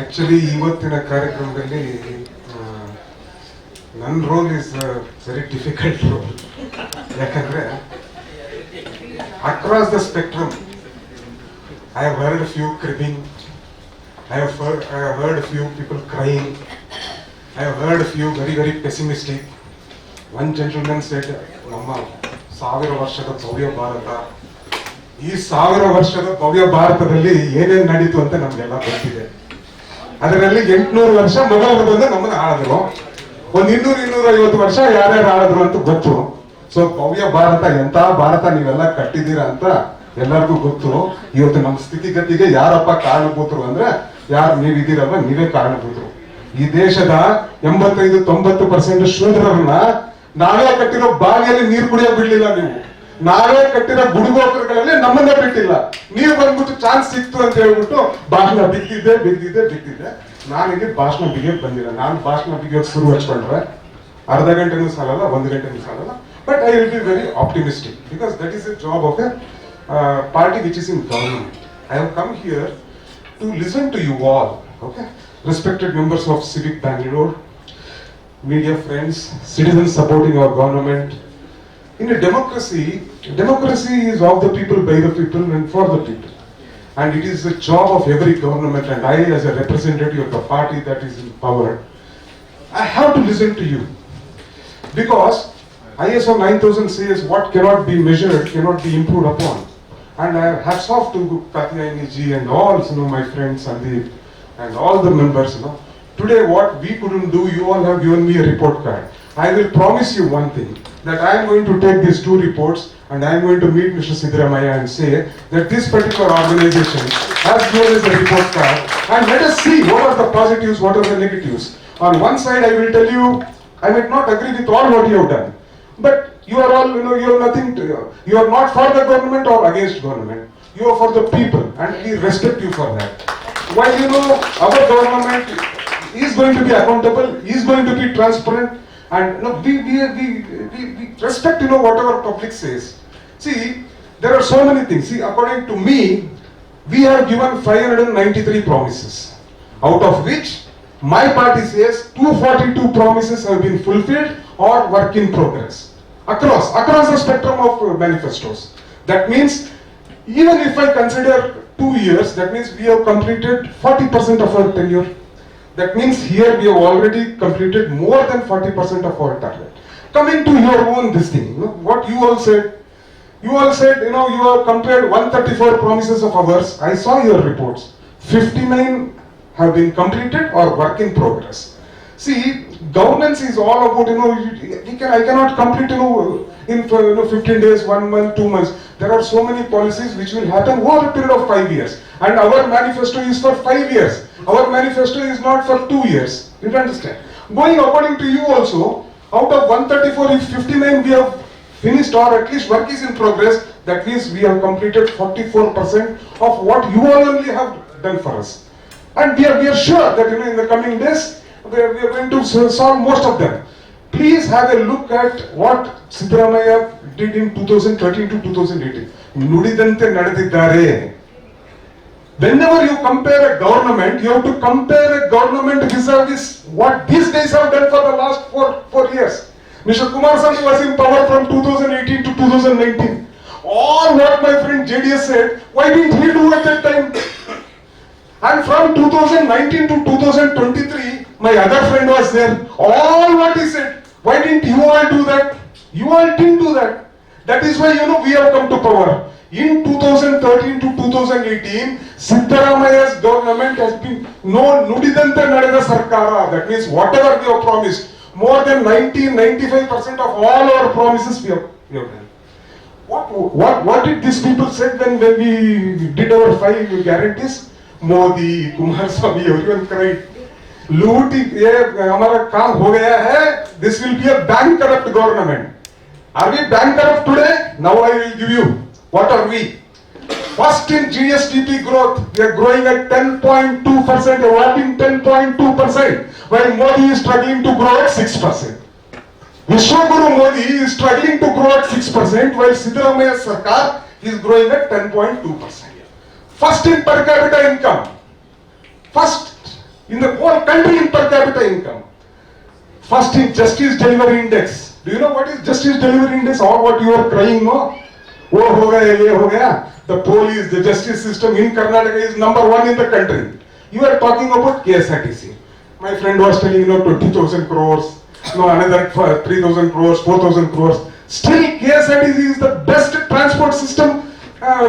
Actually ಇವತ್ತಿನ ಕಾರ್ಯಕ್ರಮದಲ್ಲಿ ನನ್ನ role is very difficult role. ಯಾಕಂದ್ರೆ across the spectrum I have heard few cribbing, I have heard a few people crying. I have heard a few very pessimistic. One gentleman said, Namma, 1000 ವರ್ಷದ ಭವ್ಯ ಭಾರತ, ಈ 1000 ವರ್ಷದ ಭವ್ಯ ಭಾರತದಲ್ಲಿ ಏನೇನು ನಡೀತು ಅಂತ ನಮ್ಗೆಲ್ಲ ಗೊತ್ತಿದೆ. ಅದರಲ್ಲಿ 800 ವರ್ಷ ಮೊಘಲರು ಬಂದು ನಮ್ಮನ್ನ ಆಳಿದ್ರು, ಒಂದು 200-250 ವರ್ಷ ಯಾರ್ಯಾರು ಆಳಿದ್ರು ಅಂತ ಗೊತ್ತು. ಸೊ ಭವ್ಯ ಭಾರತ, ಎಂತ ಭಾರತ ನೀವೆಲ್ಲ ಕಟ್ಟಿದ್ದೀರಾ ಅಂತ ಎಲ್ಲರಿಗೂ ಗೊತ್ತು. ಇವತ್ತು ನಮ್ಮ ಸ್ಥಿತಿಗತಿಗೆ ಯಾರಪ್ಪ ಕಾರಣಭೂತರು ಅಂದ್ರೆ ಯಾರು ನೀವಿದ್ದೀರಲ್ಲ, ನೀವೇ ಕಾರಣಭೂತರು. ಈ ದೇಶದ 85-90% ಶೂದ್ರರನ್ನ ನಾವೇ ಕಟ್ಟಿರೋ ಬಾವಿಯಲ್ಲಿ ನೀರು ಕುಡಿಯೋ ಬಿಡ್ಲಿಲ್ಲ ನೀವು. ನಾವೇ ಕಟ್ಟಿರೋ ಗುಡಿಗೋಪುರಗಳಲ್ಲಿ ನಮ್ಮನ್ನೇ ಬಿಟ್ಟಿಲ್ಲ. ನೀವು ಬಂದ್ಬಿಟ್ಟು ಚಾನ್ಸ್ ಸಿಕ್ತು ಅಂತ ಹೇಳ್ಬಿಟ್ಟು ಭಾಷಣ ಬಿದ್ದಿದ್ದೆ. ನಾನಿಲ್ಲಿ ಭಾಷಣ ಬಿಗಿಯಕ್ ಬಂದಿಲ್ಲ. ನಾನು ಭಾಷಣ ಬಿಗಿಯೋಕ್ ಶುರು ಹಚ್ಕೊಂಡ್ರೆ ಅರ್ಧ ಗಂಟೆನೂ ಸಾಲಲ್ಲ, 1 ಗಂಟೆನೂ ಸಾಲಲ್ಲ. But I will be very optimistic because that is A job of A party which is in government. I have come here to listen to you all, okay? Respected members of Civic Bangalore, media friends, citizens supporting our government. In a democracy is of the people, by the people and for the people. And it is the job of every government, and I as a representative of the party that is in power, I have to listen to you. Because ISO 9000 says what cannot be measured cannot be improved upon. And I hats off to Katyayani ji and all, my friends and all the members, Today what we couldn't do, you all have given me a report card. I will promise you one thing, that I am going to take these 2 reports and I am going to meet Mr. Siddaramaiah and say that this particular organization has given us a report card, and let us see what are the positives, what are the negatives. On one side I will tell you, I might not agree with all what you have done, but you are all, you have nothing to, you are not for the government or against government. You are for the people, and we respect you for that. While our government is going to be accountable, is going to be transparent, and we respect whatever public says. See, there are so many things. See, according to me, we have given 593 promises, out of which my party says 242 promises have been fulfilled or work in progress. Across the spectrum of manifestos. That means, even if I consider 2 years, that means we have completed 40% of our tenure. That means here we have already completed more than 40% of our target. Coming to your own this thing, what you all said, you have compared 134 promises of ours. I saw your reports. 59 have been completed or work in progress. See, governance is all about, I cannot complete, in 15 days, 1 month, 2 months. There are so many policies which will happen over a period of 5 years. And our manifesto is for 5 years. Our manifesto is not for 2 years. You understand? Going according to you also, out of 134, if 59 we have finished or at least work is in progress, that means we have completed 44% of what you all only have done for us. And we are sure that in the coming days, we are going to solve most of them. Please have a look at what Siddaramaiah did in 2013 to 2018. Nudidante nadadiddare. Whenever you compare a government, you have to compare a government vis-a-vis what these guys have done for the last 4 years. Mr. Kumarasamy was in power from 2018 to 2019. All what my friend JDS said, why didn't he do at that time? And from 2019 to 2023, my other friend was there. All what he said, why didn't you all do that? You all didn't do that. That is why we have come to power. In 2013 to 2018, Siddaramaiah's government has been nudidante nadada Sarkara. That means whatever we have promised, more than 90-95% of all our promises we have done. What did these people say when we did our 5 guarantees? Modi, Kumarasamy, everyone cried. लूटी ये हमारा काम हो गया है. This will be a bank corrupt government. Are we bank corrupt today? Now I will give you. What are we? First in GSDP growth, we are growing at 10.2%, a whopping 10.2%, while Modi is struggling to grow at 6%. Vishwaguru Modi is struggling to grow at 6%, while Siddaramaiah Sarkar is growing at 10.2%. First in per capita income. First in the whole country in per capita income. First is Justice Delivery Index. Do you know what is Justice Delivery Index? Or what you are crying, no? Oh, ho gaya, ye ho gaya. The police, the justice system in Karnataka is #1 in the country. You are talking about KSRTC. My friend was telling, 20,000 crores, another 3,000 crores, 4,000 crores. Still, KSRTC is the best transport system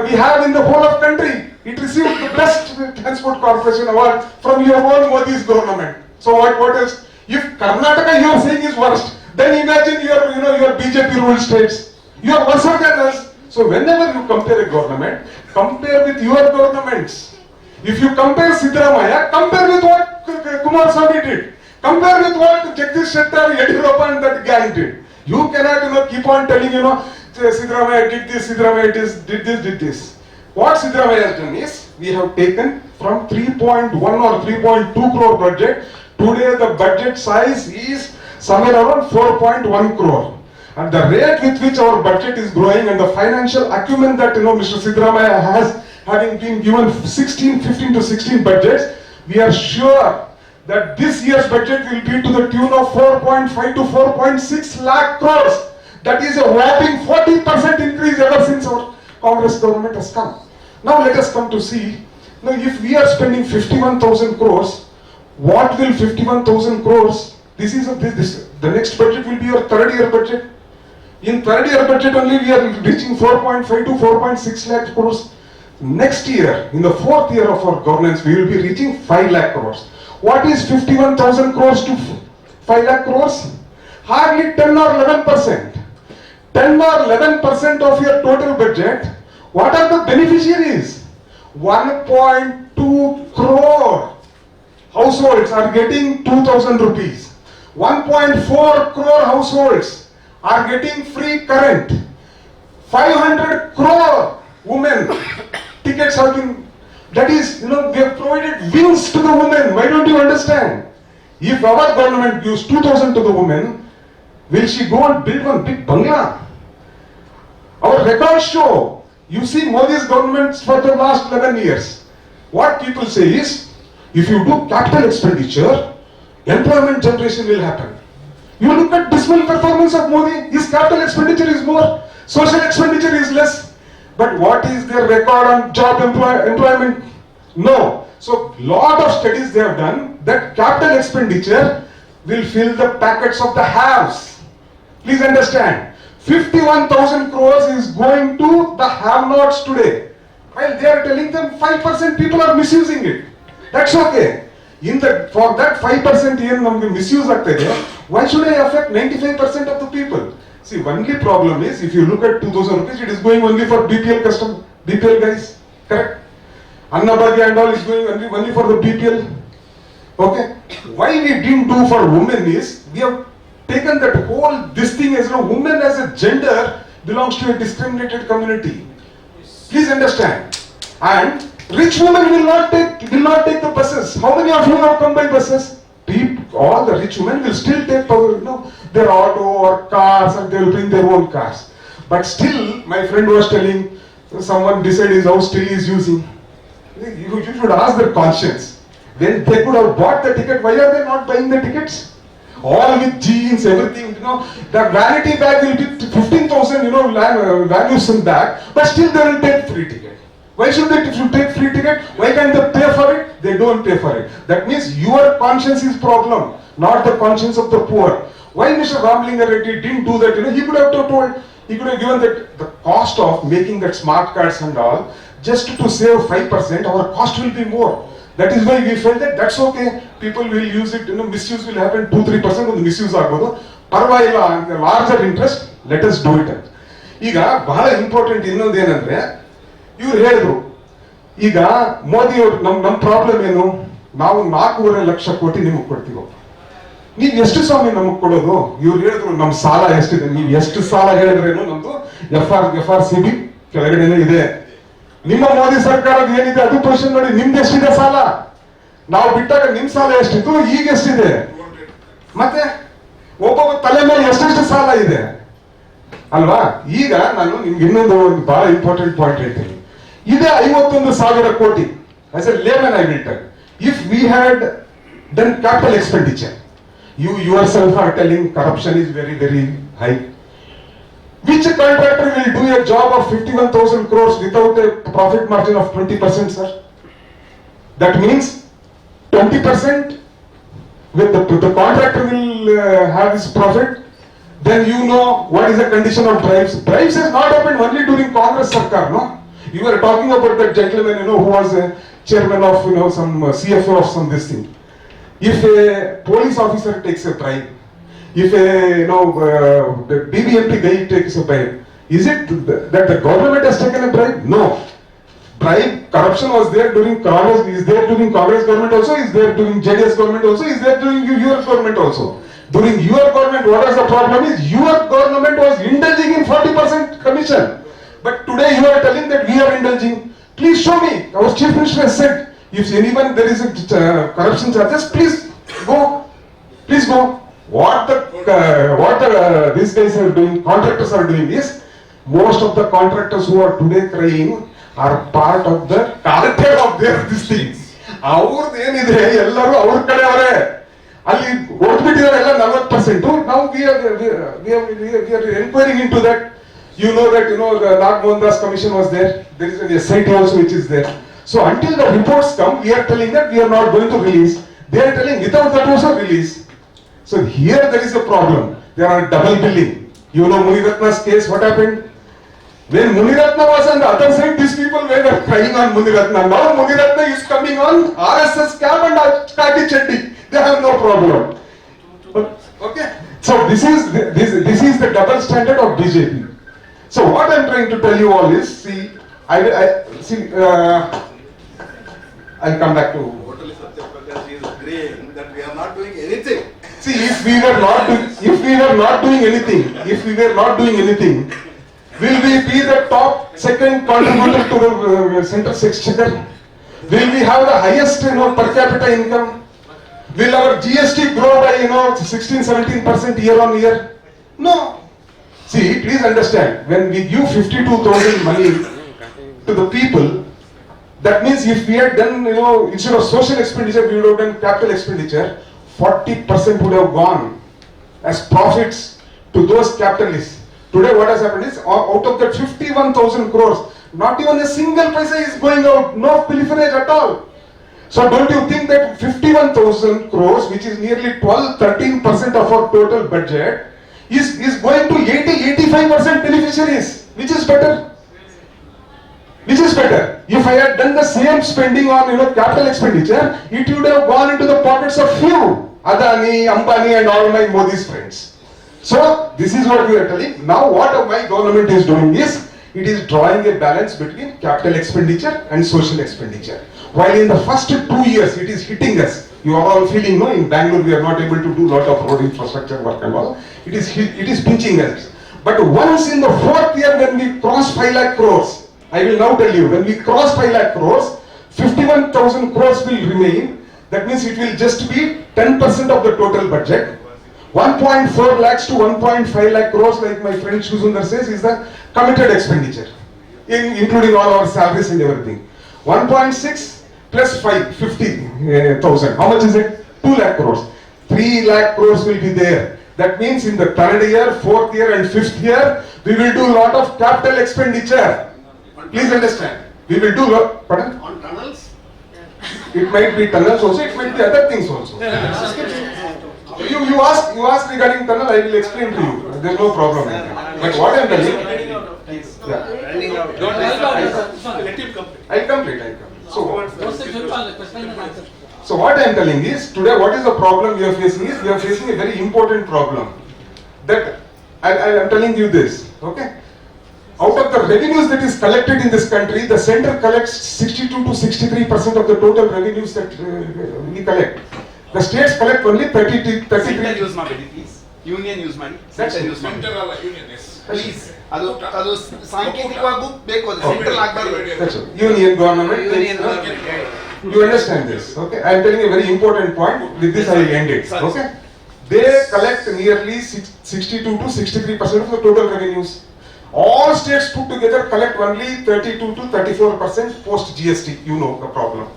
we have in the whole of country. It received the best transport corporation award from your own Modi's government. So what else? If Karnataka you are saying is worst, then imagine your BJP ruled states. You are worse than us. So whenever you compare a government, compare with your governments. If you compare Siddaramaiah, compare with what Kumaraswamy did. Compare with what Jagdish Shettar, Yediyurappa and that gang did. You cannot keep on telling, Siddaramaiah did this, Siddaramaiah did this. What Siddaramaiah has done is, we have taken from 3.1 or 3.2 crore budget. Today the budget size is somewhere around 4.1 crore. And the rate with which our budget is growing and the financial acumen that Mr. Siddaramaiah has, having been given 15 to 16 budgets, we are sure that this year's budget will be to the tune of 4.5 to 4.6 lakh crores. That is a whopping 40% increase ever since our Congress government has come. Now let us come to see, now if we are spending 51,000 crores, what will 51,000 crores, the next budget will be your third year budget. In third year budget only we are reaching 4.5 to 4.6 lakh crores. Next year, in the fourth year of our governance, we will be reaching 5 lakh crores. What is 51,000 crores to 5 lakh crores? Hardly 10 or 11%. 10 or 11% of your total budget. What are the beneficiaries? 1.2 crore households are getting 2,000 rupees. 1.4 crore households are getting free current. 500 crore women tickets have been, that is, we have provided wings to the women. Why don't you understand? If our government gives 2,000 to the women, will she go and build one big bungalow? Our records show, you see Modi's governments for the last 11 years. What people say is, if you do capital expenditure, employment generation will happen. You look at dismal performance of Modi, his capital expenditure is more, social expenditure is less. But what is their record on job employment? No. So, lot of studies they have done that capital expenditure will fill the packets of the haves. Please understand, 51,000 crores is going to the have-nots today. While they are telling them 5% people are misusing it. That's okay. For that 5% ಏನು misuse ಆಗ್ತಿದೆ, why should I affect 95% of the people? See, only problem is, if you look at 2,000 rupees, it is going only for BPL guys, correct? Annabhagya and all is going only for the BPL. Okay? Why we didn't do for women is, we have taken that whole, this thing as women as a gender belongs to a discriminated community. Please understand. And rich women will not take the buses. How many of you have come by buses? All the rich women will still take their auto or cars, and they will bring their own cars. But still, my friend was telling, someone beside his house still is using. You should ask their conscience. When they could have bought the ticket, why are they not buying the tickets? All with jeans, everything, the vanity bag will be 15,000, valuation bag, but still they will take free ticket. Why should they take free ticket? Why can't they pay for it? They don't pay for it. That means your conscience is problem, not the conscience of the poor. Why Mr. Ramlinga Reddy didn't do that? He could have told, he could have given that the cost of making that smart cards and all, just to save 5%, our cost will be more. That is why we felt that that's okay. People will use it, misuse will happen 2-3% of the misuse agbodu. Parvailla, larger interest, let us do it. Iga, bahala important innondu ಏನಂದ್ರೆ ಇವರು ಹೇಳಿದ್ರು, ಈಗ ಮೋದಿ ಅವರು ನಮ್ಮ problem ಏನು, ನಾವು 4.5 ಲಕ್ಷ ಕೋಟಿ ನಿಮಗೆ ಕೊಡ್ತೀವಿ, ನೀವು ಎಷ್ಟು ಸ್ವಾಮಿ ನಮಗೆ ಕೊಡೋದು? ಇವ್ರು ಹೇಳಿದ್ರು, ನಮ್ಮ ಸಾಲ ಎಷ್ಟಿದೆ, ನೀವು ಎಷ್ಟು ಸಾಲ ಹೇಳಿದ್ರೇನು ನಮ್ದು FRCB ಕೆಳಗಡೆನೇ ಇದೆ. ನಿಮ್ಮ ಮೋದಿ ಸರ್ಕಾರದ ಏನಿದೆ ಅದು ಪೊಸಿಷನ್ ನೋಡಿ, ನಿಮ್ದು ಎಷ್ಟಿದೆ ಸಾಲ? ನಾವು ಬಿಟ್ಟಾಗ ನಿಮ್ ಸಾಲ ಎಷ್ಟಿತ್ತು, ಈಗ ಎಷ್ಟಿದೆ? ಮತ್ತೆ ಒಬ್ಬೊಬ್ಬ ತಲೆ ಮೇಲೆ ಎಷ್ಟೆಷ್ಟು ಸಾಲ ಇದೆ ಅಲ್ವಾ? ಈಗ ನಾನು ನಿಮ್ಗೆ ಇನ್ನೊಂದು ಬಹಳ ಇಂಪಾರ್ಟೆಂಟ್ ಪಾಯಿಂಟ್ ಹೇಳ್ತೀನಿ. ಇದೇ 51,000 ಕೋಟಿ, as A layman I will tell, if we had Then capital expenditure. You yourself are telling corruption is very, very high. Which contractor will do a job of 51,000 crores without a profit margin of 20%, sir? That means 20% with the contractor will have his profit. Then you know what is the condition of bribes. Bribes has not happened only during Congress Sarkar, no? You were talking about that gentleman, who was a chairman of, some CFO of some this thing. If a police officer takes a bribe, if a, the BBMP guy takes a bribe, is it that the government has taken a bribe? No. Bribe, corruption was there during Congress, is there during Congress government also, is there during JDS government also, is there during your government also. During your government, what was the problem is, your government was indulging in 40% commission. But today you are telling that we are indulging. Please show me. Our chief minister has said, if anyone there is a corruption charges, please go. Please go. What these guys are doing, contractors are doing is, most of the contractors who are today crying are part of the cartel of their these things. ಅವ್ರದ್ದು ಏನಿದೆ ಎಲ್ಲರೂ ಅವ್ರ ಕಡೆ ಅವರೇ ಅಲ್ಲಿ ಓದ್ಬಿಟ್ಟಿದ್ದಾರೆ ಎಲ್ಲ 40%. Now we are inquiring into that. You know that the Nag Mohandas commission was there. There is a SIT also which is there. So until the reports come, we are telling that we are not going to release. They are telling without that also release. So here there is a problem. There are double billing. You know Muniratna's case, what happened? When Muniratna was on the other side, these people were crying on Muniratna. Now Muniratna is coming on RSS cab and Kati Chetty. They have no problem. Okay. So this is the double standard of BJP. So what I am trying to tell you all is, I'll come back to. He is agreeing that we are not doing anything. See, if we were not doing anything, will we be the top second contributor to the central exchequer? Will we have the highest per capita income? Will our GST grow by 16-17% year on year? No. See, please understand, when we give 52,000 money to the people, that means if we had done, instead of social expenditure, we would have done capital expenditure, 40% would have gone as profits to those capitalists. Today what has happened is, out of that 51,000 crores, not even a single paisa is going out, no pilferage at all. So don't you think that 51,000 crores, which is nearly 12-13% of our total budget, is going to 80-85% beneficiaries? Which is better? Which is better? If I had done the same spending on capital expenditure, it would have gone into the pockets of few, Adani, Ambani and all my Modi's friends. So this is what we are telling. Now what my government is doing is, it is drawing a balance between capital expenditure and social expenditure. While in the first 2 years it is hitting us. You are all feeling, in Bangalore we are not able to do lot of road infrastructure work and all. It is pinching us. But once in the 4th year when we cross 5 lakh crores, I will now tell you, when we cross 5 lakh crores, 51,000 crores will remain. That means it will just be 10% of the total budget. 1.4 lakhs to 1.5 lakh crores, like my friend Shuzundar says, is the committed expenditure, including all our salaries and everything. 1.6 plus 50,000. How much is it? 2 lakh crores. 3 lakh crores will be there. That means in the 3rd year, 4th year and 5th year, we will do a lot of capital expenditure. Please understand. We will do pardon? On tunnels? It might be tunnels also, it might be other things also. You ask regarding tunnel, I will explain to you. There is no problem. But what I am telling, I'll complete. So what I am telling is, today what is the problem we are facing is, we are facing a very important problem. That I am telling you this, okay? Out of the revenues that is collected in this country, the center collects 62 to 63% of the total revenues that we collect. The states collect only 33. Center use money, please. Union use money. Center use money. Union, yes. Please. ಅದು ಸಾಂಕೇತಿಕವಾಗಿ ಬೇಕು ಅದು central ಆಗಬಾರದು. Union government. You understand this, okay? I am telling you a very important point. With this I will end it, okay? They collect nearly 62 to 63% of the total revenues. All states put together collect only 32 to 34% post GST. You know the problem.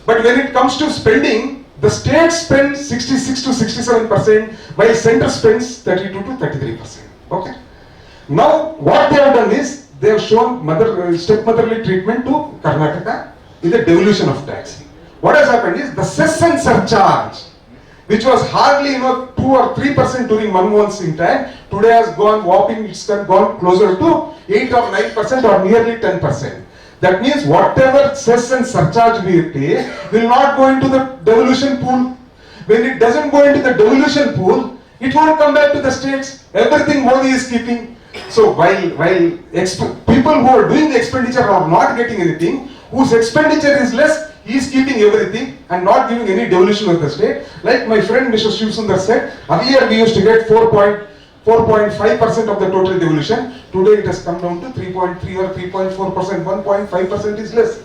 But when it comes to spending, The state spends 66 to 67%, while center spends 32 to 33%. Okay. Now, what they have done is, they have shown stepmotherly treatment to Karnataka in the devolution of tax. What has happened is, the cess and surcharge, which was hardly 2 or 3% during Manmohan Singh time, today has gone whopping, it's gone closer to 8 or 9% or nearly 10%. That means whatever cess and surcharge we pay will not go into the devolution pool. When it doesn't go into the devolution pool, it won't come back to the states. Everything Modi is keeping. So while people who are doing the expenditure are not getting anything, whose expenditure is less, he is keeping everything and not giving any devolution of the state. Like my friend Mr. Shiv Sundar said, earlier we used to get 4.5% of the total devolution. Today it has come down to 3.3 or 3.4%. 1.5% is less.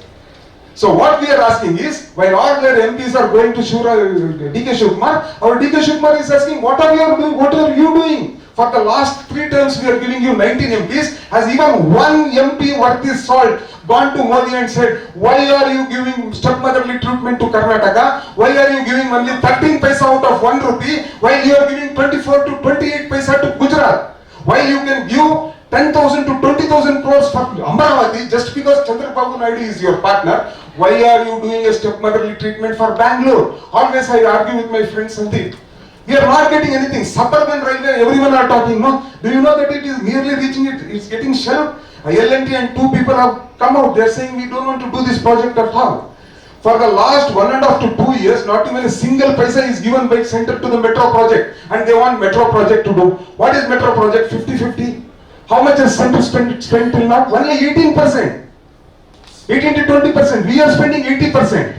So what we are asking is, while all their MPs are going to DK Shivkumar, our DK Shivkumar is asking, what are you doing? What are you doing? For the last 3 terms we are giving you 19 MPs. Has even one MP worth his salt gone to Modi and said, why are you giving stepmotherly treatment to Karnataka? Why are you giving only 13 paisa out of 1 rupee while you are giving 24 to 28 paisa to Gujarat? While you can give 10,000 to 20,000 crores for Amaravati just because Chandrababu Naidu is your partner, why are you doing a stepmotherly treatment for Bangalore? Always I argue with my friend Sandeep. We are not getting anything. Suburban railway, everyone are talking, no? Do you know that it is nearly reaching it? It's getting shelved. L&T and 2 people have come out. They are saying we don't want to do this project at all. For the last 1.5 to 2 years, not even a single paisa is given by center to the metro project. And they want metro project to do. What is metro project? 50-50. How much has center spent till now? Only 18%. 18 to 20%. We are spending 80%.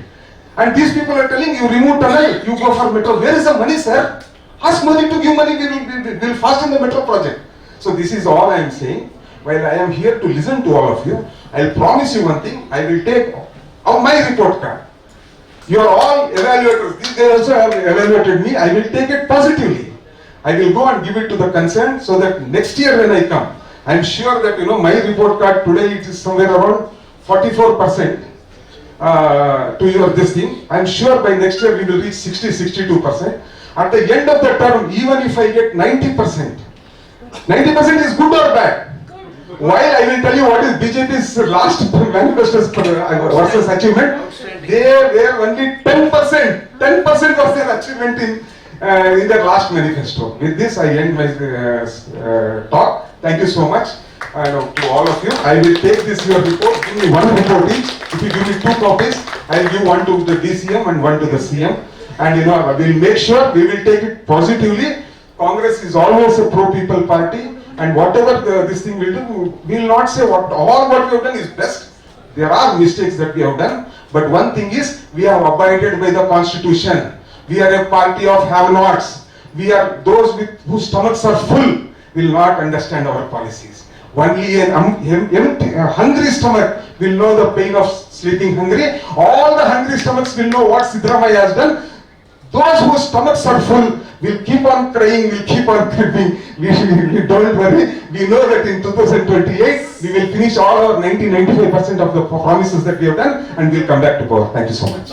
And these people are telling you remove tunnel, you go for metro. Where is the money, sir? Ask Modi to give money, we will fasten the metro project. So this is all I am saying. While I am here to listen to all of you, I will promise you one thing, I will take my report card. You are all evaluators. They also have evaluated me. I will take it positively. I will go and give it to the concerned so that next year when I come, I am sure that my report card today it is somewhere around 44%. To your this thing, I am sure by next year we will reach 60-62%. At the end of the term, even if I get 90%, 90% is good or bad? While I will tell you what is BJP's last manifestos versus achievement, they were only 10%. 10% was their achievement in their last manifesto. With this, I end my talk. Thank you so much. To all of you, I will take this your report. Give me 1 report each. If you give me 2 copies, I will give 1 to the DCM and 1 to the CM. And we will make sure we will take it positively. Congress is always a pro-people party. And whatever this thing will do, we will not say what we have done is best. There are mistakes that we have done. But one thing is, we have abided by the constitution. We are a party of have-nots. We are those whose stomachs are full will not understand our policies. Only an empty, hungry stomach will know the pain of sleeping hungry. All the hungry stomachs will know what Siddaramaiah has done. Those whose stomachs are full will keep on crying, will keep on cribbing. We don't worry. We know that in 2028, we will finish all our 90-95% of the promises that we have done and we'll come back to power. Thank you so much.